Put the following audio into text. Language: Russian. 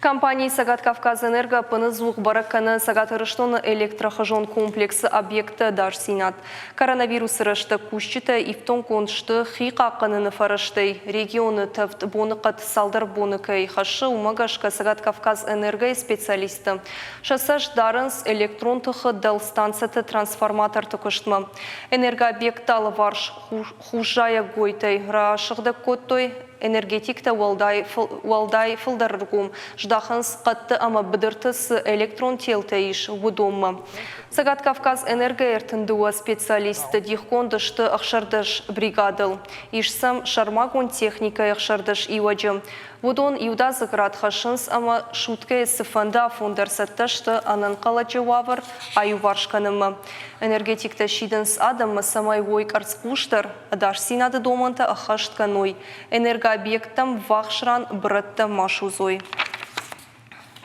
Компания Сагат Кавказ Энерго пыны звук бараканы Сагат Рыштоны электрохожон комплексы объекты даш синат. Коронавирус рышты кущиты ифтон коншты хиқақыны фарышты. Регионы тәвт бонықат салдар бонықай хашы умагашка Сагат Кавказ Энерго специалисты. Шасаш дарынс электрон тұхы дәл станцияты трансформатор тұқыштмы. Энергообъекталы варш хужая гойтай рашығды коттой энергетикта валдай фылдарыргум. Ждаханс қатты ама бідіртіс электрон телтейш вудомы. Сагат Кавказ Энерго эртіндуа специалисты дихкондышты ақшардыш бригадыл. Ишсам шармагон техника ақшардыш иваджы. Вудон иуда зыград хашынс ама шутке сыфанда фондарсатташты анын қаладжы вавыр аю варшқанымы. Энергетикта шидынс адамы самай войк арцкуштар, адаш синады доманта ахаштканой. Энергообъектам вахшран брытты машузой.